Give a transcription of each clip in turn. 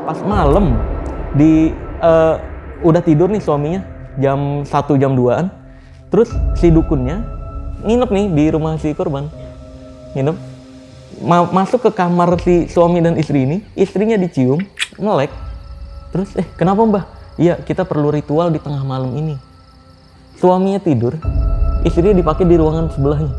pas malam udah tidur nih suaminya jam 1 jam 2-an. Terus si dukunnya nginep nih di rumah si korban. Nginep. Masuk ke kamar si suami dan istri ini, istrinya dicium, melek. Terus, kenapa mbah? Iya, kita perlu ritual di tengah malam ini. Suaminya tidur, istrinya dipakai di ruangan sebelahnya.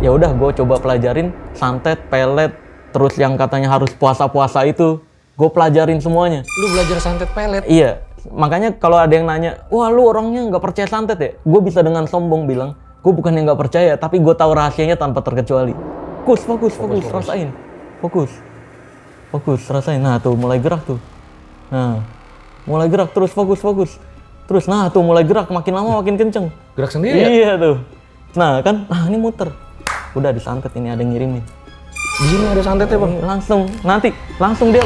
Ya udah, gue coba pelajarin santet, pelet, terus yang katanya harus puasa-puasa itu, gue pelajarin semuanya. Lu belajar santet pelet? Iya, makanya kalau ada yang nanya, wah lu orangnya nggak percaya santet ya? Gue bisa dengan sombong bilang, gue bukan yang nggak percaya, tapi gue tahu rahasianya tanpa terkecuali. Fokus, rasain. Fokus, rasain. Nah tuh, mulai gerak tuh. Nah, mulai gerak, terus fokus. Terus, nah tuh mulai gerak, makin lama makin kenceng. Gerak sendiri ya? Iya tuh. Nah kan, ini muter. Udah disantet, ini ada yang ngirimin. Di sini ada santetnya bang? Langsung dia.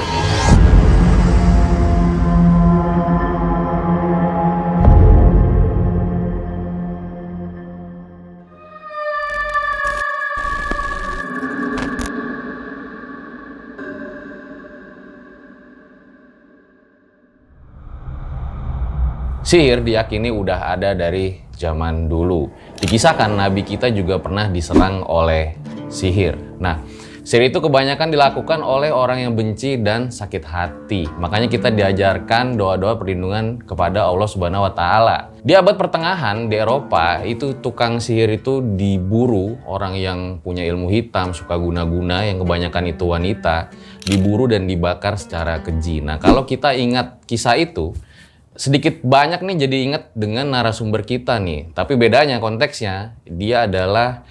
Sihir diyakini udah ada dari zaman dulu. Dikisahkan Nabi kita juga pernah diserang oleh sihir. Nah, sihir itu kebanyakan dilakukan oleh orang yang benci dan sakit hati. Makanya kita diajarkan doa-doa perlindungan kepada Allah Subhanahu wa Ta'ala. Di abad pertengahan di Eropa, itu tukang sihir itu diburu, orang yang punya ilmu hitam, suka guna-guna, yang kebanyakan itu wanita, diburu dan dibakar secara keji. Nah, kalau kita ingat kisah itu, sedikit banyak nih jadi ingat dengan narasumber kita nih. Tapi bedanya konteksnya, dia adalah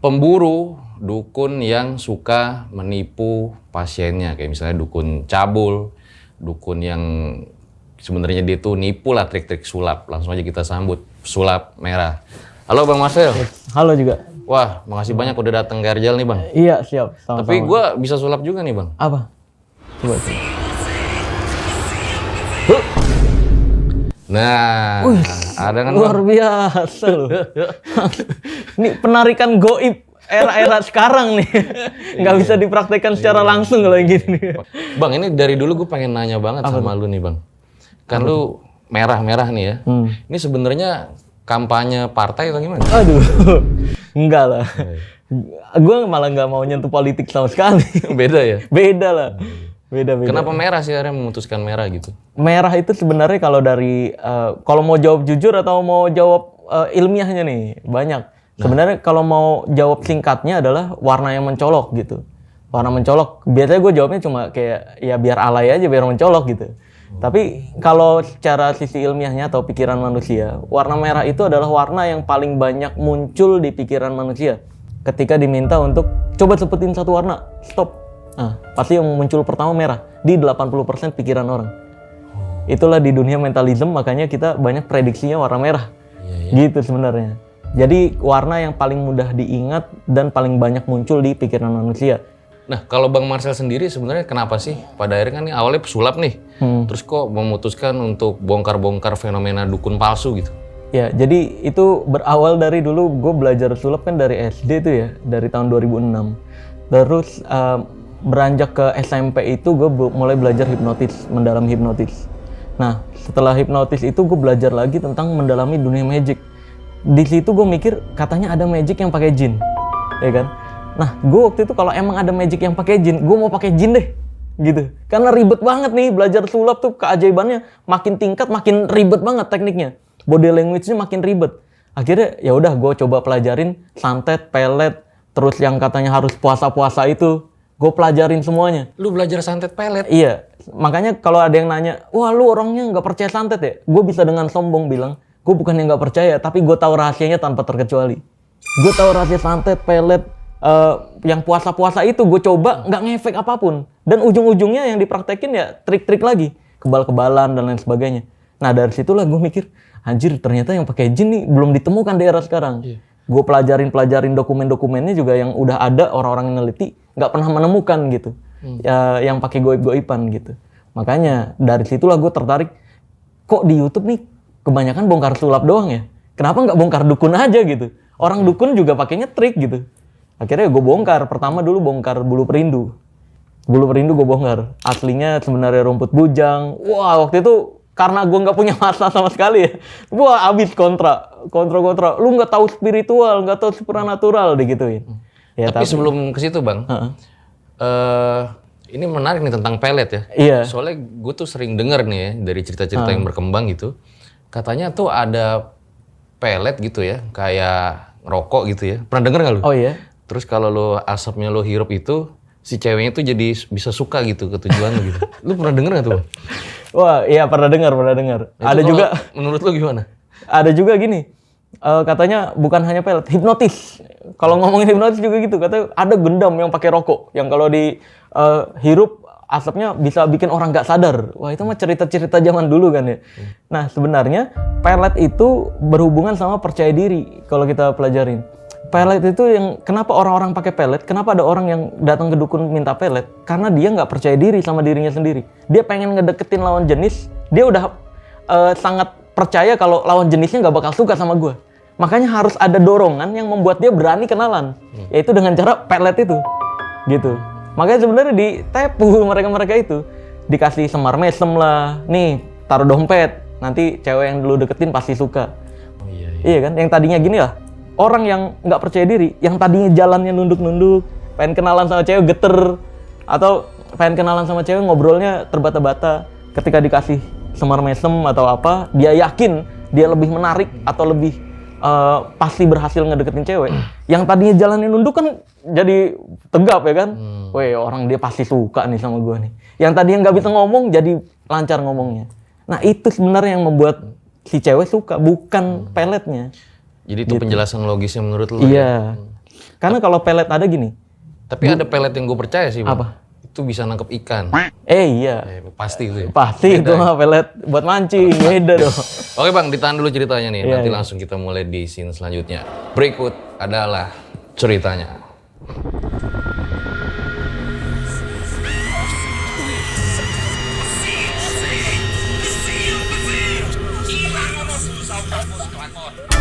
pemburu dukun yang suka menipu pasiennya. Kayak misalnya dukun cabul, dukun yang sebenarnya dia tuh nipu lah, trik-trik sulap. Langsung aja kita sambut, sulap merah. Halo Bang Marcel. Halo juga. Wah, makasih banyak udah datang ke Erjal nih Bang. Iya, siap. Sama-sama. Tapi gue bisa sulap juga nih Bang. Apa? Coba. Nah, ada kan luar biasa loh. Ini penarikan goib era-era sekarang nih. Nggak bisa dipraktekkan secara langsung kalau yang gini. Bang, ini dari dulu gue pengen nanya banget sama lu nih Bang. Kan lu merah-merah nih ya. Ini sebenarnya kampanye partai atau gimana? Aduh, enggak lah. Gue malah nggak mau nyentuh politik sama sekali. Beda ya? Beda lah. Beda. Kenapa merah sih akhirnya memutuskan merah gitu? Merah itu sebenarnya kalau dari kalau mau jawab jujur atau mau jawab ilmiahnya nih banyak. Sebenarnya kalau mau jawab singkatnya adalah warna yang mencolok gitu. Warna mencolok. Biasanya gue jawabnya cuma kayak ya biar alay aja, biar mencolok gitu. Tapi kalau secara sisi ilmiahnya atau pikiran manusia, warna merah itu adalah warna yang paling banyak muncul di pikiran manusia. Ketika diminta untuk coba sebutin satu warna, stop. Nah, pasti yang muncul pertama merah di 80% pikiran orang. Itulah di dunia mentalism, makanya kita banyak prediksinya warna merah. Gitu sebenarnya. Jadi warna yang paling mudah diingat dan paling banyak muncul di pikiran manusia. Nah, kalau Bang Marcel sendiri sebenarnya kenapa sih pada akhirnya kan ini awalnya pesulap nih. Terus kok memutuskan untuk bongkar-bongkar fenomena dukun palsu gitu? Ya, jadi itu berawal dari dulu gue belajar sulap kan dari SD itu ya, dari tahun 2006. Terus beranjak ke SMP itu gue mulai belajar hipnotis, mendalam hipnotis. Nah, setelah hipnotis itu gue belajar lagi tentang mendalami dunia magic. Di situ gue mikir katanya ada magic yang pakai jin, ya kan? Nah, gue waktu itu kalau emang ada magic yang pakai jin, gue mau pakai jin deh, gitu. Karena ribet banget nih belajar sulap tuh, keajaibannya makin tingkat makin ribet banget tekniknya, body language-nya makin ribet. Akhirnya ya udah gue coba pelajarin santet, pelet, terus yang katanya harus puasa-puasa itu. Gue pelajarin semuanya. Lu belajar santet pelet? Iya. Makanya kalau ada yang nanya, wah lu orangnya nggak percaya santet ya? Gue bisa dengan sombong bilang, gue bukan yang nggak percaya, tapi gue tahu rahasianya tanpa terkecuali. Gue tahu rahasia santet, pelet, yang puasa-puasa itu gue coba nggak ngefek apapun. Dan ujung-ujungnya yang dipraktekin ya trik-trik lagi. Kebal-kebalan dan lain sebagainya. Nah dari situlah gue mikir, anjir ternyata yang pakai jin nih belum ditemukan di era sekarang. Gue pelajarin dokumen-dokumennya juga yang udah ada orang-orang yang neliti nggak pernah menemukan gitu yang pakai goib-goiban gitu. Makanya dari situlah gue tertarik, kok di YouTube nih kebanyakan bongkar sulap doang ya, kenapa nggak bongkar dukun aja gitu? Orang dukun juga pakainya trik gitu. Akhirnya gue bongkar. Pertama dulu bongkar bulu perindu. Bulu perindu gue bongkar. Aslinya sebenarnya rumput bujang. Wah, waktu itu karena gue nggak punya masa sama sekali ya. Wah, abis kontra. Lu nggak tahu spiritual, nggak tahu supernatural, digituin. Ya, Tapi sebelum ke situ Bang, ini menarik nih tentang pelet ya. Iya. Soalnya gue tuh sering denger nih ya dari cerita-cerita yang berkembang gitu. Katanya tuh ada pelet gitu ya, kayak rokok gitu ya. Pernah denger nggak lu? Oh iya. Terus kalau lo asapnya lo hirup itu, si ceweknya tuh jadi bisa suka gitu ke tujuan lo gitu. Lu pernah denger nggak tuh? Wah, iya pernah dengar. Itu Ada kalau juga, menurut lu gimana? ada juga gini. Katanya bukan hanya pelet, hipnotis. Kalau ngomongin hipnotis juga gitu, katanya ada gendam yang pakai rokok, yang kalau di hirup asapnya bisa bikin orang nggak sadar. Wah, itu mah cerita-cerita zaman dulu kan ya. Nah, sebenarnya pelet itu berhubungan sama percaya diri kalau kita pelajarin. Pelet itu yang kenapa orang-orang pakai pelet? Kenapa ada orang yang datang ke dukun minta pelet? Karena dia nggak percaya diri sama dirinya sendiri. Dia pengen ngedeketin lawan jenis, dia udah sangat percaya kalau lawan jenisnya nggak bakal suka sama gue. Makanya harus ada dorongan yang membuat dia berani kenalan, yaitu dengan cara pelet itu, gitu. Makanya sebenarnya ditepu mereka-mereka itu, dikasih semar mesem lah, nih taruh dompet, nanti cewek yang dulu deketin pasti suka. Oh iya. Iya kan, yang tadinya gini lah, orang yang nggak percaya diri, yang tadinya jalannya nunduk-nunduk, pengen kenalan sama cewek geter, atau pengen kenalan sama cewek ngobrolnya terbata-bata, ketika dikasih semar mesem atau apa, dia yakin dia lebih menarik atau lebih pasti berhasil ngedeketin cewek. Yang tadinya jalannya nunduk kan jadi tegap ya kan. Weh, orang dia pasti suka nih sama gue nih. Yang tadinya nggak bisa ngomong jadi lancar ngomongnya. Nah, itu sebenarnya yang membuat si cewek suka, bukan peletnya. Jadi itu penjelasan logisnya menurut lu? Iya. Karena kalau pelet ada gini. Tapi ada pelet yang gue percaya sih Bang. Apa? Itu bisa nangkep ikan. Iya. Pasti itu ya? Pasti itu mah pelet buat mancing, beda dong. Oke Bang, ditahan dulu ceritanya nih. Iya, Nanti iya. langsung kita mulai di scene selanjutnya. Berikut adalah ceritanya.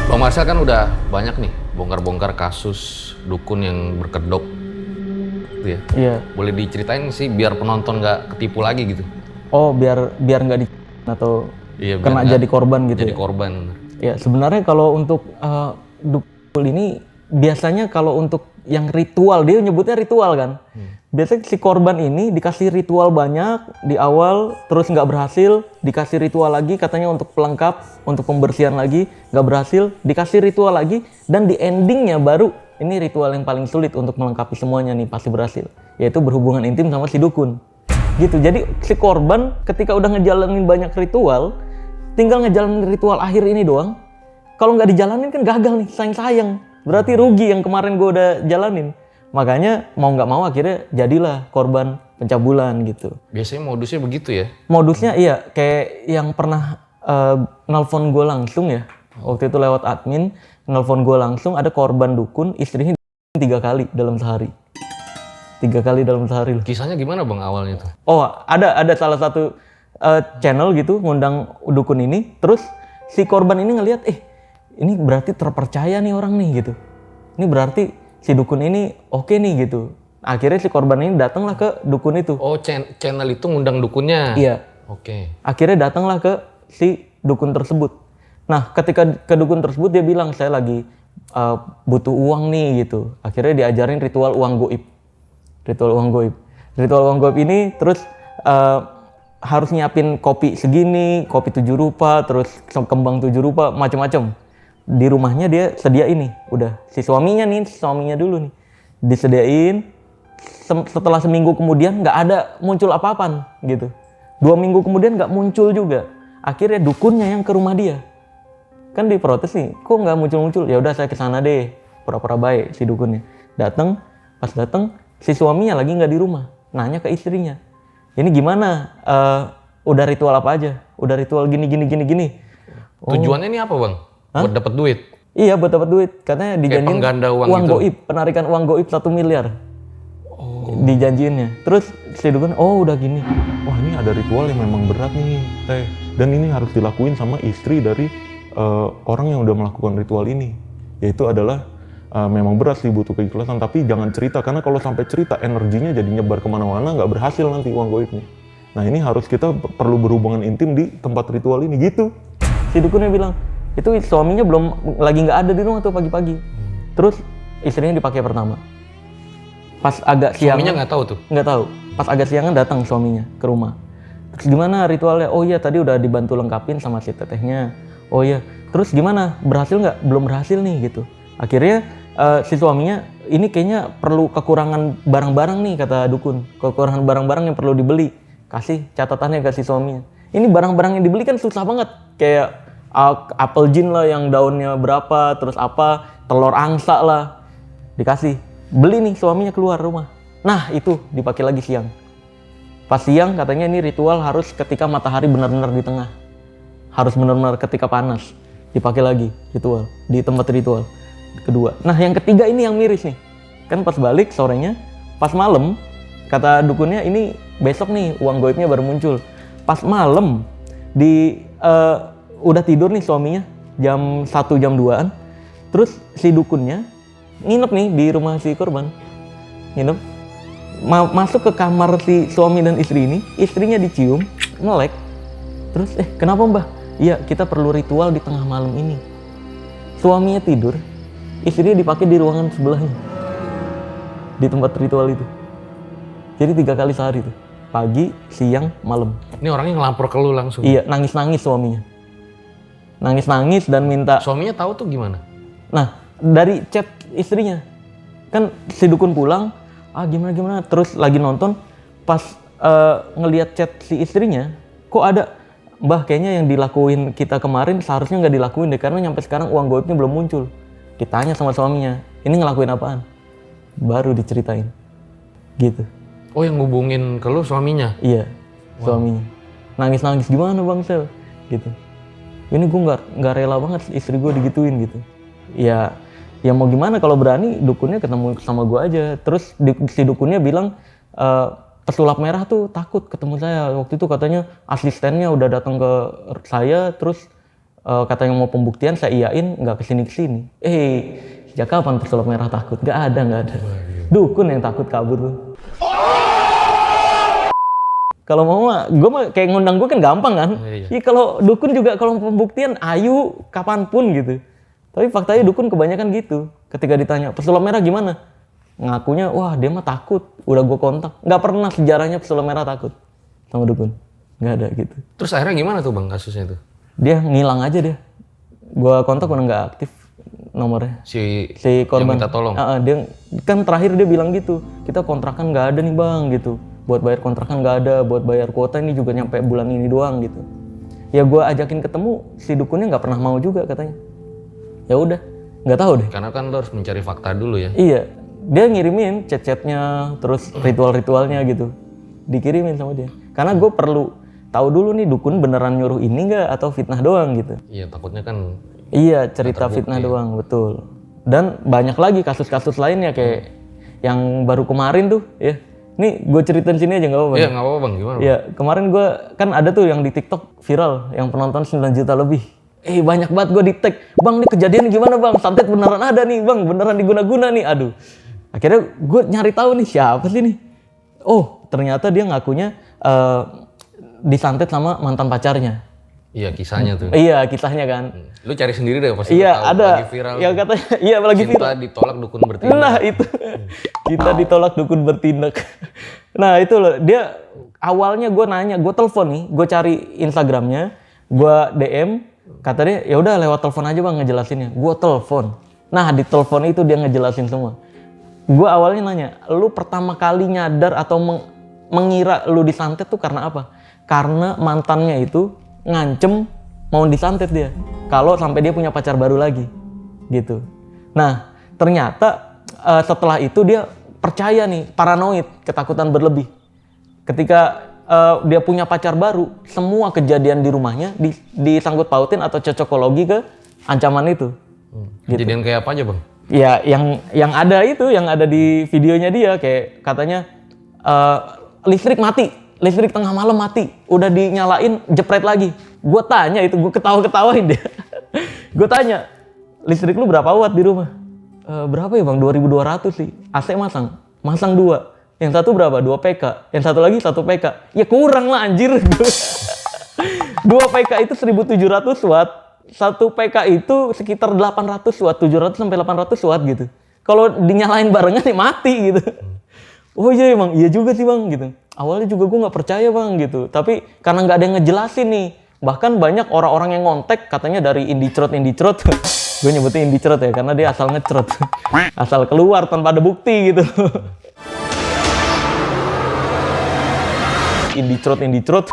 Bang Marcel kan udah banyak nih bongkar-bongkar kasus dukun yang berkedok gitu ya. Iya. Boleh diceritain sih biar penonton nggak ketipu lagi gitu. Oh, biar nggak di atau Iya, biar kena nggak jadi korban gitu jadi ya. korban. Ya, sebenarnya kalau untuk dukun ini biasanya kalau untuk yang ritual, dia nyebutnya ritual kan. Biasanya si korban ini dikasih ritual banyak di awal, terus nggak berhasil, dikasih ritual lagi katanya untuk pelengkap, untuk pembersihan lagi, nggak berhasil, dikasih ritual lagi, dan di endingnya baru ini ritual yang paling sulit untuk melengkapi semuanya nih pasti berhasil, yaitu berhubungan intim sama si dukun. Gitu, jadi si korban ketika udah ngejalanin banyak ritual, tinggal ngejalanin ritual akhir ini doang. Kalau nggak dijalanin kan gagal nih, sayang-sayang. Berarti rugi yang kemarin gue udah jalanin. Makanya mau nggak mau akhirnya jadilah korban pencabulan gitu. Biasanya modusnya begitu ya? Modusnya iya, kayak yang pernah nelpon gue langsung ya. Waktu itu lewat admin, nelpon gue langsung, ada korban dukun, istrinya 3 kali dalam sehari. 3 kali dalam sehari loh. Kisahnya gimana Bang awalnya tuh? Oh, ada salah satu channel gitu ngundang dukun ini, terus si korban ini ngelihat, ini berarti terpercaya nih orang nih gitu. Ini berarti si dukun ini oke nih gitu. Akhirnya si korban ini datanglah ke dukun itu. Oh, channel itu ngundang dukunnya? Iya. Oke. Akhirnya datanglah ke si dukun tersebut. Nah, ketika ke dukun tersebut dia bilang, saya lagi butuh uang nih gitu. Akhirnya diajarin ritual uang goib. Ritual uang goib. Ritual uang goib ini terus harus nyiapin kopi segini, kopi 7 rupa, terus kembang 7 rupa, macam-macam. Di rumahnya dia sediain nih, udah si suaminya dulu nih disediain. Setelah seminggu kemudian nggak ada muncul apa-apaan gitu. 2 minggu kemudian nggak muncul juga. Akhirnya dukunnya yang ke rumah dia, kan diprotes nih, kok nggak muncul-muncul. Ya udah saya kesana deh, pura-pura baik si dukunnya. Pas datang si suaminya lagi nggak di rumah, nanya ke istrinya, ini gimana? Udah ritual apa aja? Udah ritual gini. Oh. Tujuannya ini apa Bang? Buat dapat duit? Iya, buat dapat duit. Katanya dijanjiin pengganda uang itu? goib, penarikan uang goib 1 miliar. Oh. Dijanjiinnya. Terus si dukun, oh udah gini. Wah, ini ada ritual yang memang berat nih, Teh. Dan ini harus dilakuin sama istri dari orang yang udah melakukan ritual ini. Yaitu adalah memang berat sih, butuh keikhlasan, tapi jangan cerita, karena kalau sampai cerita energinya jadi nyebar kemana-mana, nggak berhasil nanti uang goibnya. Nah ini harus kita perlu berhubungan intim di tempat ritual ini gitu. Si dukunnya bilang, itu suaminya belum lagi nggak ada di rumah tuh pagi-pagi. Terus istrinya dipakai pertama. Pas agak siang. Suaminya nggak tahu tuh? Nggak tahu. Pas agak siangan datang suaminya ke rumah. Terus gimana ritualnya? Oh iya tadi udah dibantu lengkapin sama si tetehnya. Oh iya. Terus gimana? Berhasil nggak? Belum berhasil nih gitu. Akhirnya si suaminya ini kayaknya perlu kekurangan barang-barang nih kata dukun. Kekurangan barang-barang yang perlu dibeli. Kasih catatannya ke si suaminya. Ini barang-barang yang dibeli kan susah banget. Kayak apel jin lah yang daunnya berapa, terus apa, telur angsa lah. Dikasih. Beli nih suaminya keluar rumah. Nah itu dipakai lagi siang. Pas siang katanya ini ritual harus ketika matahari benar-benar di tengah. Harus benar-benar ketika panas. Dipakai lagi ritual. Di tempat ritual. Kedua. Nah yang ketiga ini yang miris nih. Kan pas balik sorenya, pas malam, kata dukunnya ini besok nih uang goibnya baru muncul. Pas malam udah tidur nih suaminya jam 1 jam 2-an. Terus si dukunnya nginep nih di rumah si korban. Nginep. Masuk ke kamar si suami dan istri ini, istrinya dicium, melek. Terus kenapa mbah? Iya kita perlu ritual di tengah malam ini. Suaminya tidur, istrinya dipakai di ruangan sebelahnya. Di tempat ritual itu. Jadi 3 kali sehari tuh. Pagi, siang, malam. Ini orangnya ngelapor ke lu langsung? Iya, nangis-nangis suaminya. Nangis-nangis dan minta... Suaminya tahu tuh gimana? Nah, dari chat istrinya. Kan si dukun pulang, gimana-gimana. Terus lagi nonton, pas ngelihat chat si istrinya, kok ada, mbah kayaknya yang dilakuin kita kemarin seharusnya nggak dilakuin deh. Karena nyampe sekarang uang goibnya belum muncul. Ditanya sama suaminya, ini ngelakuin apaan? Baru diceritain. Gitu. Oh yang ngubungin ke lu suaminya? Iya, suaminya. Nangis-nangis gimana bang Sel? Gitu. Ini gue nggak rela banget istri gue digituin gitu. Ya mau gimana kalau berani dukunnya ketemu sama gue aja. Terus si dukunnya bilang pesulap merah tuh takut ketemu saya. Waktu itu katanya asistennya udah datang ke saya, terus katanya mau pembuktian, saya iyain nggak kesini. Sejak kapan pesulap merah takut? Nggak ada. Dukun yang takut kabur tuh. Kalau mau mah, gue mah kayak ngundang gue kan gampang kan. Iya. Kalau dukun juga kalau pembuktian ayu kapanpun gitu. Tapi faktanya dukun kebanyakan gitu. Ketika ditanya pesulap merah gimana, ngakunya wah dia mah takut. Udah gue kontak, nggak pernah sejarahnya pesulap merah takut sama dukun, nggak ada gitu. Terus akhirnya gimana tuh bang kasusnya tuh? Dia ngilang aja dia. Gue kontak udah nggak aktif nomornya. Si korban yang minta tolong. Dia kan terakhir dia bilang gitu, kita kontrakan nggak ada nih bang gitu. Buat bayar kontrakan nggak ada, buat bayar kuota ini juga nyampe bulan ini doang gitu. Ya gue ajakin ketemu, si dukunnya nggak pernah mau juga katanya. Ya udah, nggak tahu deh. Karena kan lo harus mencari fakta dulu ya. Iya, dia ngirimin chat-chatnya, terus ritual-ritualnya gitu, dikirimin sama dia. Karena gue perlu tahu dulu nih dukun beneran nyuruh ini nggak atau fitnah doang gitu. Iya, takutnya kan. Iya, cerita fitnah doang, betul. Dan banyak lagi kasus-kasus lainnya kayak yang baru kemarin tuh, ya. Nih gue ceritain sini aja nggak apa-apa? Iya nggak apa-apa bang, gimana? Iya kemarin gue kan ada tuh yang di TikTok viral yang penonton 9 juta lebih. Banyak banget gue di tag, bang nih kejadian gimana bang? Santet beneran ada nih bang, beneran diguna-guna nih. Aduh, akhirnya gue nyari tahu nih siapa sih nih? Oh ternyata dia ngakunya disantet sama mantan pacarnya. Iya kisahnya tuh. Iya kisahnya kan. Lu cari sendiri deh pasti. Iya tahu, ada. lagi viral. Ya katanya, iya lagi Cinta viral. ditolak dukun bertindak. Nah itu, kita ditolak dukun bertindak. Nah itu loh, dia awalnya gue nanya, gue telepon nih, gue cari Instagramnya, gue DM, kata dia ya udah lewat telepon aja bang ngejelasinnya. Gue telepon. Nah di telepon itu dia ngejelasin semua. Gue awalnya nanya, lu pertama kali nyadar atau mengira lu disantet tuh karena apa? Karena mantannya itu ngancem mau disantet dia kalau sampai dia punya pacar baru lagi gitu. Nah ternyata setelah itu dia percaya nih, paranoid, ketakutan berlebih. Ketika dia punya pacar baru, semua kejadian di rumahnya disangkut pautin atau cocokologi ke ancaman itu. Gitu. Kejadian kayak apa aja bang? Ya yang ada itu, yang ada di videonya dia kayak katanya listrik mati. Listrik tengah malam mati, udah dinyalain, jepret lagi. Gue tanya itu, gue ketawa-ketawain dia. Gue tanya, listrik lu berapa watt di rumah? berapa ya bang? 2.200 sih. AC masang 2. Yang satu berapa? 2 PK. Yang satu lagi 1 PK. Ya kurang lah anjir. 2 PK itu 1.700 watt. 1 PK itu sekitar 800 watt, 700 sampai 800 watt gitu. Kalau dinyalain barengan ya mati gitu. Oh iya bang, iya juga sih bang gitu. Awalnya juga gue nggak percaya bang gitu. Tapi karena nggak ada yang ngejelasin nih. Bahkan banyak orang-orang yang ngontek katanya dari Indicrot. Gue nyebutnya Indicrot ya karena dia asal ngecrot. Asal keluar tanpa ada bukti gitu. Indicrot.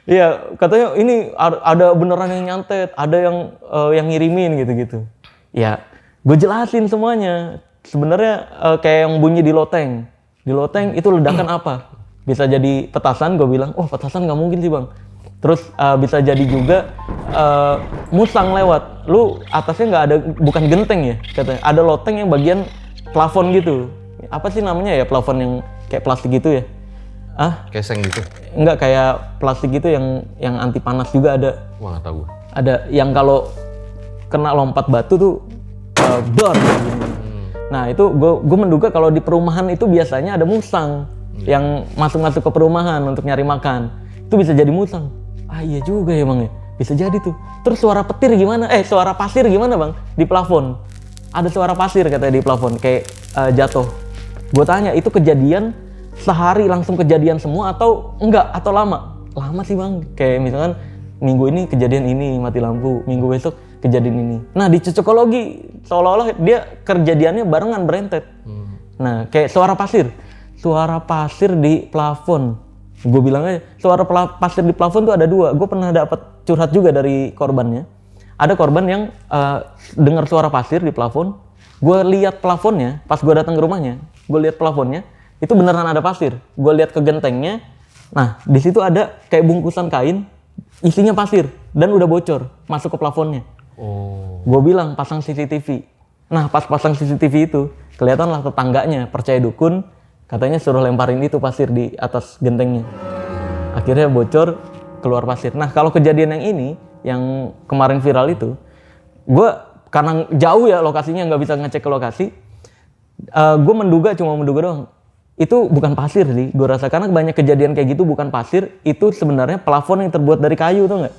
Iya, katanya ini ada beneran yang nyantet, ada yang ngirimin gitu-gitu. Ya, gue jelasin semuanya. Sebenarnya kayak yang bunyi di loteng. Di loteng itu ledakan apa? Bisa jadi petasan, gue bilang, oh petasan nggak mungkin sih bang. Terus bisa jadi juga musang lewat. Lu atasnya nggak ada, bukan genteng ya katanya. Ada loteng yang bagian plafon gitu. Apa sih namanya ya plafon yang kayak plastik gitu ya? Keseng gitu. Enggak, kayak plastik gitu yang anti panas juga ada. Wah nggak tahu gue. Ada yang kalau kena lompat batu tuh dor gitu. Nah itu gue menduga kalau di perumahan itu biasanya ada musang yang masuk ke perumahan untuk nyari makan. Itu bisa jadi musang. Ah iya juga ya bang ya, bisa jadi tuh. Terus suara petir gimana? Suara pasir gimana bang? Di plafon. Ada suara pasir katanya di plafon, kayak jatuh. Gue tanya, itu kejadian sehari langsung kejadian semua atau enggak? Atau lama? Lama sih bang, kayak misalkan minggu ini kejadian ini mati lampu, minggu besok kejadian ini. Nah di cocokologi seolah-olah dia kejadiannya barengan berentet. Nah kayak suara pasir di plafon. Gue bilang aja suara pasir di plafon tuh ada 2. Gue pernah dapat curhat juga dari korbannya. Ada korban yang dengar suara pasir di plafon. Gue lihat plafonnya pas gue datang ke rumahnya. Gue lihat plafonnya itu beneran ada pasir. Gue lihat ke gentengnya. Nah di situ ada kayak bungkusan kain isinya pasir dan udah bocor masuk ke plafonnya. Oh. Gue bilang pasang CCTV. Nah pas pasang CCTV itu kelihatanlah tetangganya percaya dukun, katanya suruh lemparin itu pasir di atas gentengnya. Akhirnya bocor, keluar pasir. Nah kalau kejadian yang ini, yang kemarin viral itu, gue karena jauh ya lokasinya, nggak bisa ngecek ke lokasi, gue cuma menduga doang. Itu bukan pasir sih, gue rasa, karena banyak kejadian kayak gitu bukan pasir, itu sebenarnya plafon yang terbuat dari kayu, tau nggak?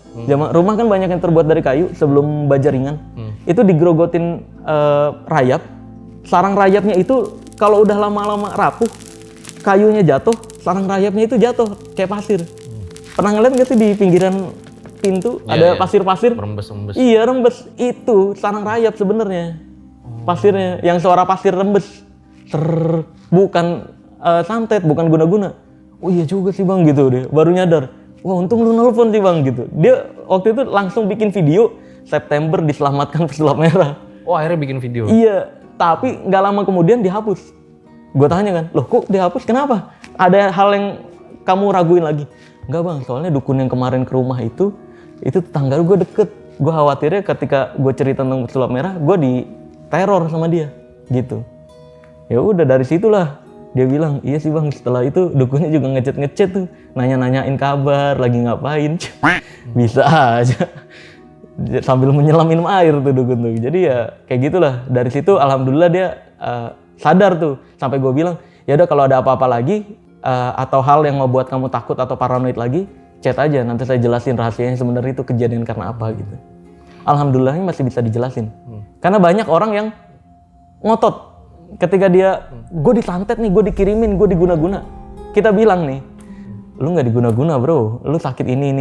Rumah kan banyak yang terbuat dari kayu sebelum baja ringan. Itu digerogotin rayap, sarang rayapnya itu kalau udah lama-lama rapuh, kayunya jatuh, sarang rayapnya itu jatuh kayak pasir. Pernah ngeliat nggak sih di pinggiran pintu ada pasir-pasir? Rembes. Iya rembes, itu sarang rayap sebenarnya. Pasirnya, yang suara pasir rembes. Bukan santet, bukan guna-guna. Oh iya juga sih bang gitu deh, baru nyadar. Wah untung lu nelfon sih bang gitu. Dia waktu itu langsung bikin video, September diselamatkan pesulap merah. Oh akhirnya bikin video? Iya, tapi nggak lama kemudian dihapus. Gue tanya kan, loh kok dihapus, kenapa? Ada hal yang kamu raguin lagi? Enggak bang, soalnya dukun yang kemarin ke rumah itu tetangga gue deket. Gue khawatirnya ketika gue cerita tentang pesulap merah, gue diteror sama dia gitu. Ya udah dari situlah dia bilang, iya sih bang, setelah itu dukunnya juga ngechat tuh, nanya-nanyain kabar, lagi ngapain. Bisa aja. Sambil menyelam minum air tuh dukun tuh. Jadi ya kayak gitulah. Dari situ alhamdulillah dia sadar tuh. Sampai gue bilang, ya udah kalau ada apa-apa lagi atau hal yang membuat kamu takut atau paranoid lagi, chat aja, nanti saya jelasin rahasianya sebenarnya itu kejadian karena apa gitu. Alhamdulillahnya masih bisa dijelasin. Karena banyak orang yang ngotot. Ketika dia, gue disantet nih, gue dikirimin, gue diguna-guna. Kita bilang nih, lu nggak diguna-guna bro, lu sakit ini.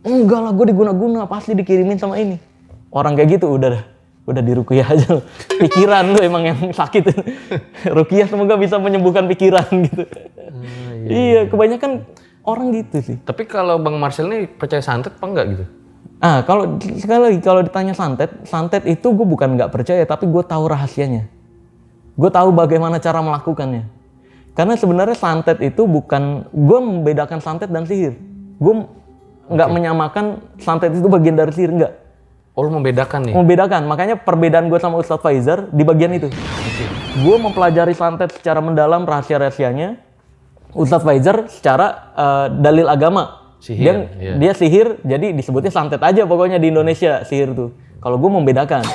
Enggak lah, gue diguna-guna, pasti dikirimin sama ini. Orang kayak gitu udah diruqyah aja. Pikiran lu emang yang sakit. Ruqyah semoga bisa menyembuhkan pikiran gitu. Iya, kebanyakan orang gitu sih. Tapi kalau Bang Marcel ini percaya santet apa enggak gitu? Kalau sekali lagi kalau ditanya santet itu gue bukan nggak percaya, tapi gue tahu rahasianya. Gue tahu bagaimana cara melakukannya. Karena sebenarnya santet itu bukan, gue membedakan santet dan sihir. Gue nggak menyamakan santet itu bagian dari sihir, enggak. Oh lu membedakan nih? Membedakan, makanya perbedaan gue sama Ustadz Faizar di bagian itu. Gue mempelajari santet secara mendalam, rahasia-rahasianya. Ustadz Faizar secara dalil agama. Sihir, Dia sihir, jadi disebutnya santet aja pokoknya di Indonesia, sihir tuh. Kalau gue membedakan.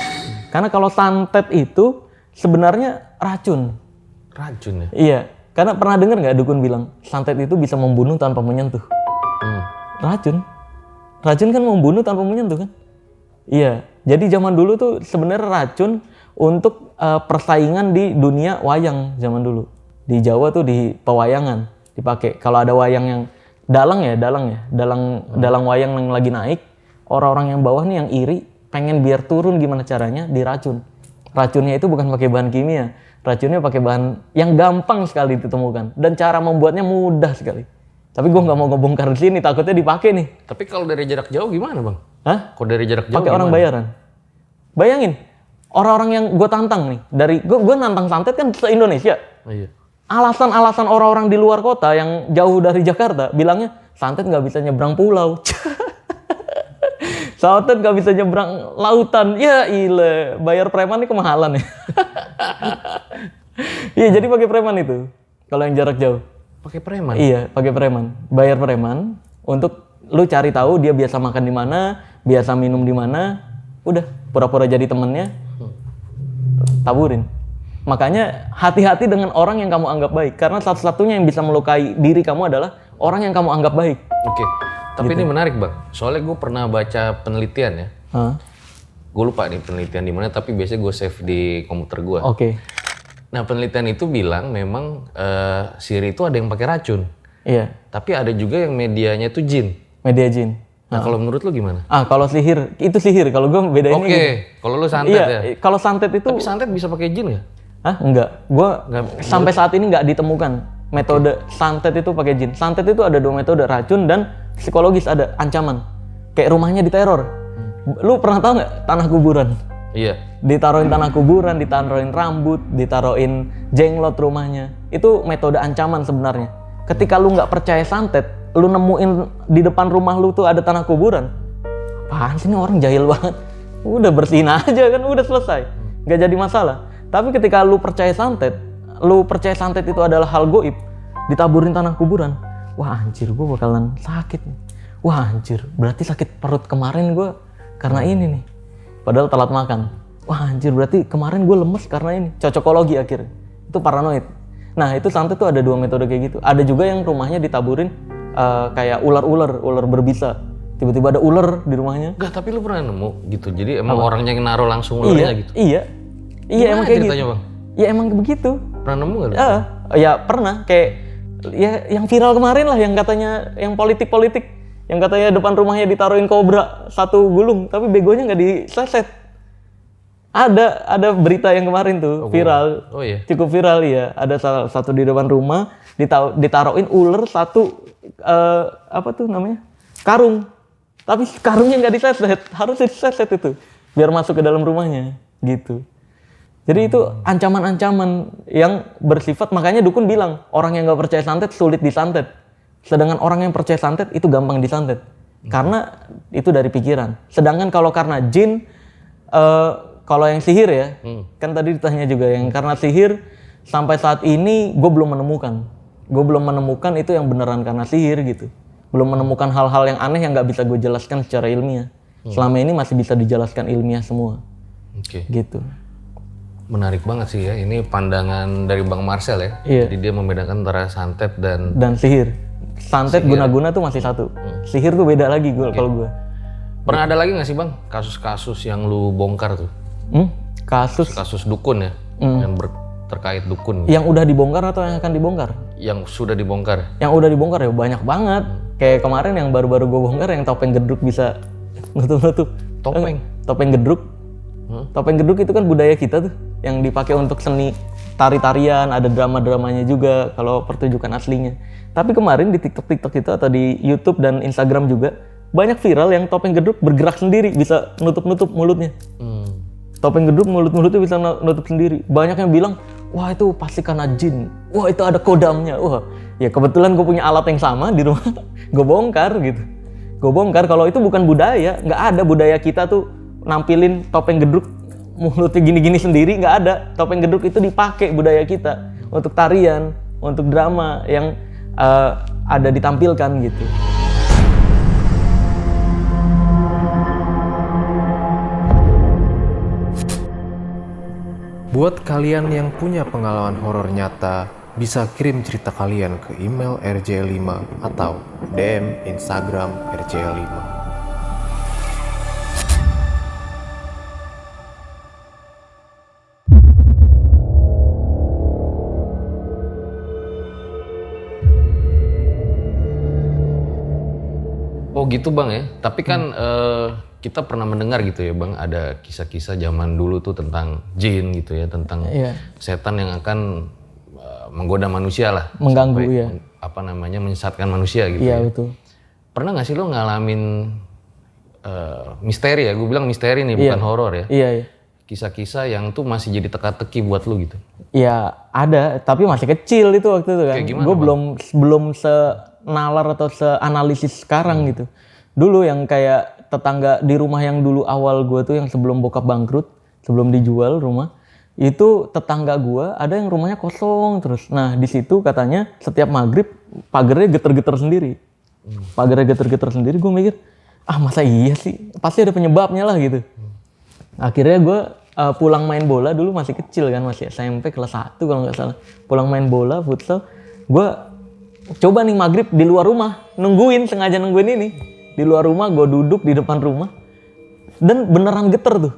Karena kalau santet itu sebenarnya racun. Racun ya? Iya, karena pernah dengar nggak dukun bilang santet itu bisa membunuh tanpa menyentuh. Racun kan membunuh tanpa menyentuh kan? Iya, jadi zaman dulu tuh sebenarnya racun untuk persaingan di dunia wayang zaman dulu. Di Jawa tuh di pewayangan dipakai. Kalau ada wayang yang dalang wayang yang lagi naik, orang-orang yang bawah nih yang iri pengen biar turun gimana caranya diracun. Racunnya itu bukan pakai bahan kimia, racunnya pakai bahan yang gampang sekali ditemukan dan cara membuatnya mudah sekali. Tapi gue nggak mau ngebongkar di sini, takutnya dipakai nih. Tapi kalau dari jarak jauh gimana bang? Hah? Kalau dari jarak jauh Pakai orang gimana? bayaran. Bayangin, orang-orang yang gue tantang nih, dari gue nantang santet kan se-Indonesia. Oh, iya. Alasan-alasan orang-orang di luar kota yang jauh dari Jakarta bilangnya santet nggak bisa nyebrang pulau. Santet nggak bisa nyebrang lautan. Ya ile, bayar preman ini kemahalan ya. Iya, jadi pakai preman itu. Kalau yang jarak jauh. Pakai preman? Iya, pakai preman. Bayar preman untuk lu cari tahu dia biasa makan di mana, biasa minum di mana. Udah, pura-pura jadi temennya. Taburin. Makanya hati-hati dengan orang yang kamu anggap baik, karena satu-satunya yang bisa melukai diri kamu adalah orang yang kamu anggap baik. Oke. Tapi ini menarik bang. Soalnya gue pernah baca penelitian ya. Hah? Gue lupa nih penelitian di mana, tapi biasanya gue save di komputer gue. Oke. Nah penelitian itu bilang memang sihir itu ada yang pakai racun. Iya, Tapi ada juga yang medianya itu jin. media jin. Nah kalau menurut lu gimana? Kalau sihir, itu sihir. Kalau gue bedainnya Oke, gitu. kalau lu santet Iya, ya. kalau santet itu Tapi santet bisa pakai jin nggak? Enggak. Gua sampai saat ini nggak ditemukan metode santet itu pakai jin. Santet itu ada 2 metode, racun dan psikologis, ada ancaman. Kayak rumahnya diteror. Lu pernah tahu nggak tanah kuburan? Iya. Ditaruhin tanah kuburan, ditaruhin rambut, ditaruhin jenglot rumahnya. Itu metode ancaman sebenarnya. Ketika lu nggak percaya santet, lu nemuin di depan rumah lu tuh ada tanah kuburan. Apaan sih, ini orang jahil banget. Udah bersihin aja kan, udah selesai. Nggak jadi masalah. Tapi ketika lu percaya santet itu adalah hal goib, ditaburin tanah kuburan. Wah anjir, gue bakalan sakit nih. Wah anjir, berarti sakit perut kemarin gue karena ini nih. Padahal telat makan. Wah anjir, berarti kemarin gue lemes karena ini. Cocokologi akhirnya. Itu paranoid. Nah itu santet tuh ada 2 metode kayak gitu. Ada juga yang rumahnya ditaburin kayak ular berbisa. Tiba-tiba ada ular di rumahnya. Enggak, tapi lu pernah nemu gitu. Jadi emang orangnya yang naruh langsung ularnya gitu. Iya, Gimana emang kayak gitu. ceritanya, Bang? Ya emang begitu. Pernah nemu nggak lu? Ya pernah, kayak ya yang viral kemarin lah, yang katanya yang politik, yang katanya depan rumahnya ditaruhin kobra 1 gulung, tapi begonya nggak diseset. Ada berita yang kemarin tuh viral. Oh iya. Cukup viral ya. Ada salah satu di depan rumah ditaruhin ular 1 apa tuh namanya? Karung. Tapi karungnya nggak diseset, harus diseset itu biar masuk ke dalam rumahnya gitu. Jadi itu ancaman-ancaman yang bersifat, makanya dukun bilang orang yang nggak percaya santet sulit disantet. Sedangkan orang yang percaya santet itu gampang disantet. Karena itu dari pikiran. Sedangkan kalau karena jin, kalau yang sihir ya, kan tadi ditanya juga yang karena sihir, sampai saat ini gue belum menemukan. Gue belum menemukan itu yang beneran karena sihir gitu. Belum menemukan hal-hal yang aneh yang nggak bisa gue jelaskan secara ilmiah. Selama ini masih bisa dijelaskan ilmiah semua. Oke. Gitu. Menarik banget sih ya. Ini pandangan dari Bang Marcel ya. Iya. Jadi dia membedakan antara santet dan Sihir. Santet guna-guna tuh masih satu. Sihir tuh beda lagi kalau gue. pernah ada lagi nggak sih Bang kasus-kasus yang lu bongkar tuh? Kasus Dukun ya, yang terkait dukun. yang udah dibongkar atau yang akan dibongkar? Yang sudah dibongkar. Yang udah dibongkar ya banyak banget. Kayak kemarin yang baru-baru gue bongkar yang topeng gedruk bisa nutup-nutup. Topeng gedruk. Topeng gedruk itu kan budaya kita tuh, yang dipakai untuk seni tari-tarian, ada drama-dramanya juga kalau pertunjukan aslinya. Tapi kemarin di TikTok itu atau di YouTube dan Instagram juga banyak viral yang topeng gedruk bergerak sendiri, bisa nutup-nutup mulutnya. Topeng gedruk mulutnya bisa nutup sendiri. Banyak yang bilang, wah itu pasti karena jin. Wah itu ada kodamnya. Wah ya kebetulan gue punya alat yang sama di rumah, gue bongkar gitu. Gue bongkar kalau itu bukan budaya, nggak ada budaya kita tuh nampilin topeng gedruk mulutnya gini-gini sendiri, nggak ada. Topeng gedruk itu dipakai budaya kita untuk tarian, untuk drama yang ada ditampilkan gitu. Buat kalian yang punya pengalaman horor nyata, bisa kirim cerita kalian ke email RJ5 atau DM Instagram RJ5. Oh gitu bang ya, tapi kan kita pernah mendengar gitu ya bang, ada kisah-kisah zaman dulu tuh tentang jin gitu ya, tentang setan yang akan menggoda manusia lah. Mengganggu sampai, ya. Apa namanya, menyesatkan manusia gitu Iya ya. betul. Pernah gak sih lo ngalamin misteri ya, gue bilang misteri nih bukan horor ya. Iya, iya. Kisah-kisah yang tuh masih jadi teka-teki buat lo gitu. Ya ada, tapi masih kecil itu waktu itu kan. Kayak gimana, Gue Bang? belum senalar atau seanalisis sekarang gitu. Dulu yang kayak tetangga di rumah yang dulu awal gue tuh yang sebelum bokap bangkrut, sebelum dijual rumah, itu tetangga gue ada yang rumahnya kosong terus. Nah di situ katanya setiap maghrib pagernya geter-geter sendiri. Pagernya geter-geter sendiri, gue mikir, ah masa iya sih? Pasti ada penyebabnya lah gitu. Akhirnya gue pulang main bola, dulu masih kecil kan, masih SMP kelas 1 kalau nggak salah. Pulang main bola, futsal, gue coba nih maghrib di luar rumah, sengaja nungguin ini. Di luar rumah, gue duduk di depan rumah, dan beneran geter tuh.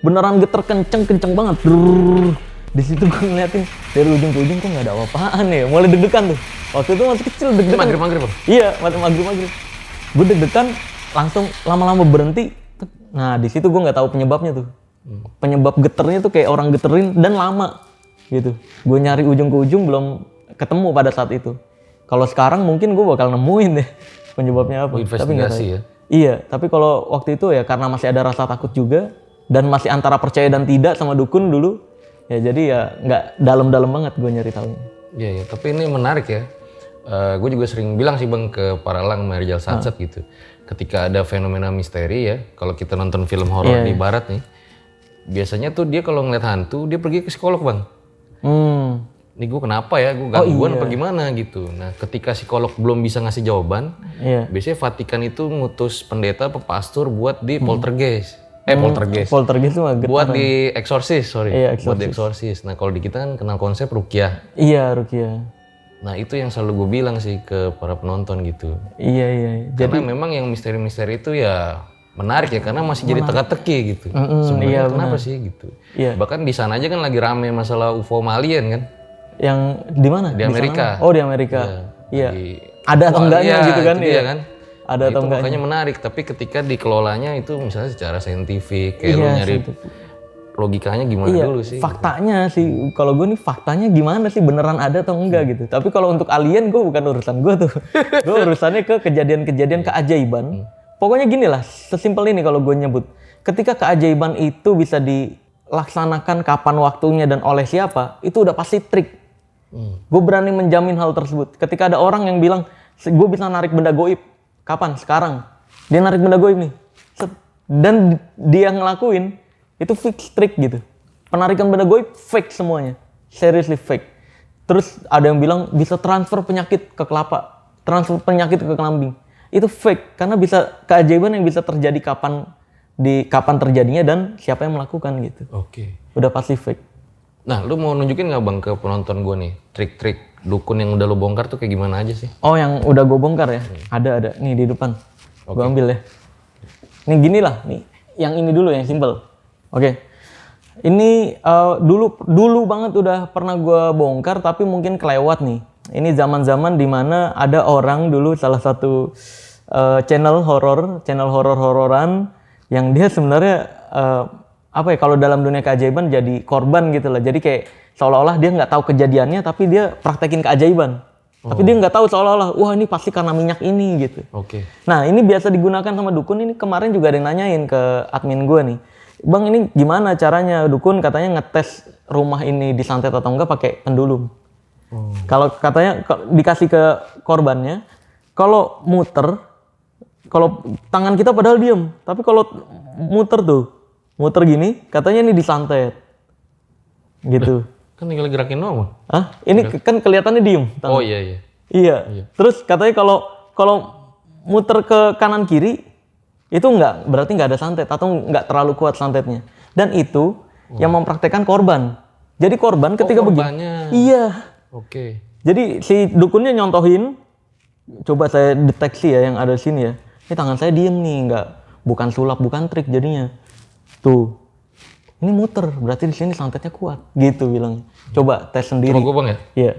Beneran geter kenceng banget. Drrrr. Di situ gue ngeliatin, dari ujung ke ujung kok nggak ada apa-apaan ya. Mulai deg-degan tuh. Waktu itu masih kecil deg-degan. Maghrib bang? Iya, maghrib. Gue deg-degan, langsung lama-lama berhenti. Nah di situ gue nggak tahu penyebabnya tuh. Penyebab geternya tuh kayak orang geterin dan lama gitu. Gue nyari ujung ke ujung belum ketemu pada saat itu. Kalau sekarang mungkin gue bakal nemuin deh penyebabnya apa. Tapi nggak tahu. Ya? Iya, tapi kalau waktu itu ya karena masih ada rasa takut juga dan masih antara percaya dan tidak sama dukun dulu. Ya jadi ya nggak dalam-dalam banget gue nyari tahu. Iya, tapi ini menarik ya. Gue juga sering bilang sih bang ke para lang Rijal Sunset gitu. Ketika ada fenomena misteri ya, kalau kita nonton film horor di barat nih, biasanya tuh dia kalau ngeliat hantu, dia pergi ke psikolog bang. Ini gue kenapa ya, gue gangguan apa gimana gitu. Nah ketika psikolog belum bisa ngasih jawaban, biasanya Vatikan itu ngutus pendeta atau pastor buat di poltergeist. Poltergeist Poltergeist tuh getaran. buat di eksorsis, Iya, buat di eksorsis. Nah kalau di kita kan kenal konsep ruqyah. Iya, ruqyah. Nah itu yang selalu gue bilang sih ke para penonton gitu. Iya. Karena memang yang misteri-misteri itu ya menarik ya, karena masih jadi teka-teki gitu. Sebenarnya kenapa sih gitu. Iya. Bahkan di sana aja kan lagi rame masalah UFO alien kan. Yang di mana? Di Amerika. Sana? Oh di Amerika. Iya. Ada atau Wah, enggaknya iya, gitu kan? itu dia kan. Ada Nah, atau itu enggaknya? makanya menarik. Tapi ketika dikelolanya itu misalnya secara saintifik, kayak lu nyari logikanya gimana dulu sih? Faktanya sih, kalau gue nih faktanya gimana sih, beneran ada atau enggak gitu. Tapi kalau untuk alien gue bukan urusan gue tuh. Gue urusannya ke kejadian-kejadian keajaiban. Pokoknya gini lah, sesimpel ini kalau gue nyebut. Ketika keajaiban itu bisa dilaksanakan kapan waktunya dan oleh siapa, itu udah pasti trik. Gue berani menjamin hal tersebut. Ketika ada orang yang bilang, gue bisa narik benda goib. Kapan? Sekarang. Dia narik benda goib nih. Dan dia ngelakuin, itu fix trik gitu. Penarikan benda goib fake semuanya. Seriously fake. Terus ada yang bilang bisa transfer penyakit ke kelapa. Transfer penyakit ke kambing. Itu fake. Karena bisa keajaiban yang bisa terjadi kapan terjadinya dan siapa yang melakukan gitu. Oke. Udah pasti fake. Nah, lu mau nunjukin nggak bang ke penonton gue nih trik-trik dukun yang udah lu bongkar tuh kayak gimana aja sih? Oh yang udah gue bongkar ya? Ada. Nih di depan. Gue ambil ya. Nih gini lah. Nih. Yang ini dulu yang simple. Oke. Ini dulu banget udah pernah gue bongkar tapi mungkin kelewat nih. Ini zaman-zaman dimana ada orang dulu salah satu channel horor-hororan yang dia sebenarnya apa ya, kalau dalam dunia keajaiban jadi korban gitu lah. Jadi kayak seolah-olah dia nggak tahu kejadiannya tapi dia praktekin keajaiban. Tapi dia nggak tahu seolah-olah, wah ini pasti karena minyak ini gitu. Oke. Nah ini biasa digunakan sama dukun. Ini kemarin juga ada yang nanyain ke admin gue nih. Bang ini gimana caranya, dukun katanya ngetes rumah ini disantet atau enggak pakai pendulum. Kalau katanya dikasih ke korbannya, kalau muter, kalau tangan kita padahal diem, tapi kalau muter gini, katanya ini disantet. Gitu. Kan tinggal gerakin doang. Hah? Ini kan kelihatannya diem. Tangan. Oh iya. Iya. Terus katanya kalau muter ke kanan kiri, itu berarti nggak ada santet atau nggak terlalu kuat santetnya. Dan itu yang mempraktekkan korban. Jadi korban ketika korbannya. iya. Oke. Jadi si dukunnya nyontohin, coba saya deteksi ya yang ada di sini ya. Ini tangan saya diem nih, bukan sulap, bukan trik jadinya. Tuh, ini muter, berarti di sini santetnya kuat, gitu bilang. Coba tes sendiri. Coba gue bang ya. Iya.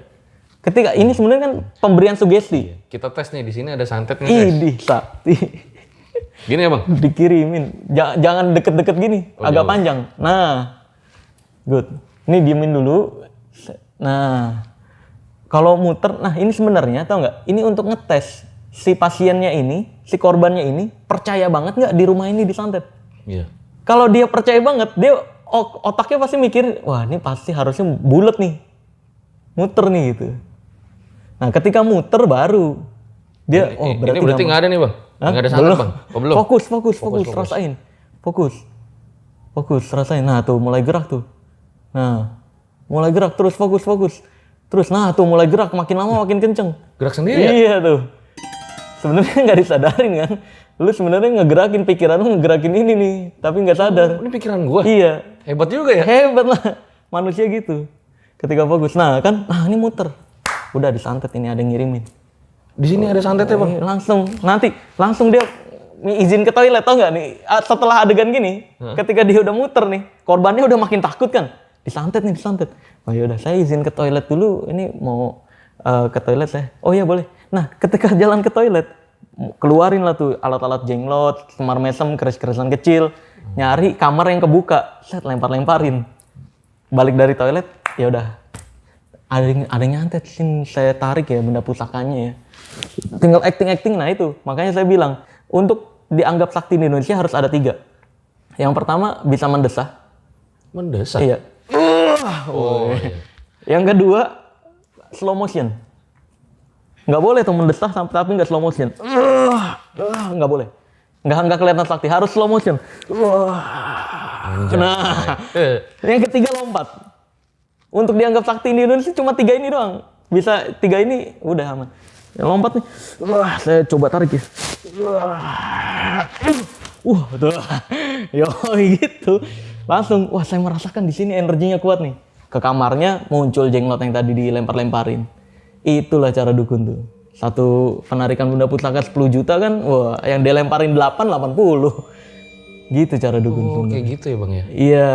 Ketika ini sebenarnya kan pemberian sugesti. Kita tes nih, di sini ada santet nih guys. Idih, sakti. Gini ya bang. Dikirimin, jangan deket-deket gini, agak jauh. panjang. Nah, good. Ini diemin dulu. Nah, kalau muter, nah ini sebenarnya tau nggak? Ini untuk ngetes si pasiennya ini, si korbannya ini percaya banget nggak di rumah ini disantet. Iya. Kalau dia percaya banget, dia otaknya pasti mikir, wah ini pasti harusnya bulat nih, muter nih gitu. Nah, ketika muter baru dia, Ini berarti nggak ada nih bang. Nggak ada santet bang. Oh, belum. Fokus, rasain. Fokus, rasain. Nah, tuh mulai gerak tuh. Nah, mulai gerak terus fokus. Terus, nah tuh mulai gerak, makin lama makin kenceng. Gerak sendiri ya? Iya tuh. Sebenarnya nggak disadarin kan. Lu sebenarnya ngegerakin pikiran lu, ngegerakin ini nih, tapi nggak sadar. Ini pikiran gua. Iya. Hebat juga ya. Hebat lah. Manusia gitu. Ketika fokus. Nah kan, ini muter. Udah disantet ini, ada yang ngirimin. Di sini ada santetnya bang. Langsung dia izin ke toilet, tau nggak nih? Setelah adegan gini, ketika dia udah muter nih, korbannya udah makin takut kan? Disantet. Oh yaudah, saya izin ke toilet dulu. Ini mau ke toilet saya. Oh iya boleh. Nah, ketika jalan ke toilet, keluarin lah tuh alat-alat jenglot, semar mesem, keris-kerisan kecil, nyari kamar yang kebuka, set lempar-lemparin. Balik dari toilet, ya udah. Ada yang nyantet sih, saya tarik ya benda pusakanya ya. Tinggal acting. Nah itu, makanya saya bilang untuk dianggap sakti di Indonesia harus ada 3. Yang pertama bisa mendesah. Mendesah. Iya. Oh, iya. Yang kedua slow motion. Nggak boleh tuh mendesah tapi nggak slow motion. Nggak boleh. Nggak kelihatan sakti, harus slow motion. Nah, yang ketiga lompat. Untuk dianggap sakti di Indonesia cuma 3 ini doang. Bisa 3 ini udah aman. Yang lompat nih. Saya coba tarik ya. Tuh. Yo gitu. Langsung, saya merasakan di sini energinya kuat nih. Ke kamarnya muncul jenglot yang tadi dilempar-lemparin. Itulah cara dukun tuh. Satu penarikan benda pusaka 10 juta kan, yang dilemparin 80. Gitu cara dukun tuh. Kayak gitu ya bang ya. Iya,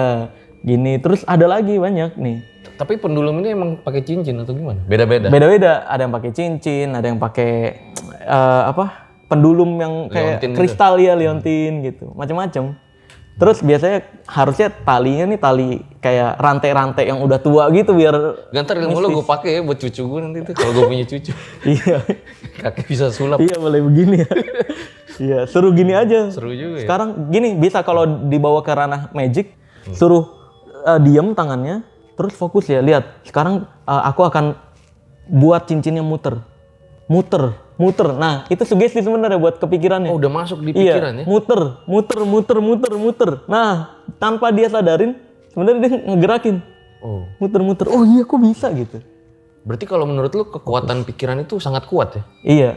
gini. Terus ada lagi banyak nih. Tapi pendulum ini emang pakai cincin atau gimana? Beda-beda. Beda-beda. Ada yang pakai cincin, ada yang pakai pendulum yang kayak Liontin kristal ya, liontin gitu, macam-macam. Terus biasanya harusnya talinya nih tali kayak rantai-rantai yang udah tua gitu biar Gantar ilmu lo gue pakai ya buat cucu gue nanti tuh kalau gue punya cucu. Iya. Kakek bisa sulap. Iya boleh begini ya. Iya, suruh gini aja. Seru juga ya. Sekarang gini bisa kalau dibawa ke ranah magic, suruh diem tangannya, terus fokus ya. Lihat, sekarang aku akan buat cincinnya muter. Nah, itu sugesti sebenarnya buat kepikirannya. Oh, udah masuk di pikiran ya? Muter. Nah, tanpa dia sadarin, sebenarnya dia ngegerakin. Oh. Muter. Oh iya, kok bisa gitu. Berarti kalau menurut lu kekuatan pikiran itu sangat kuat ya? Iya.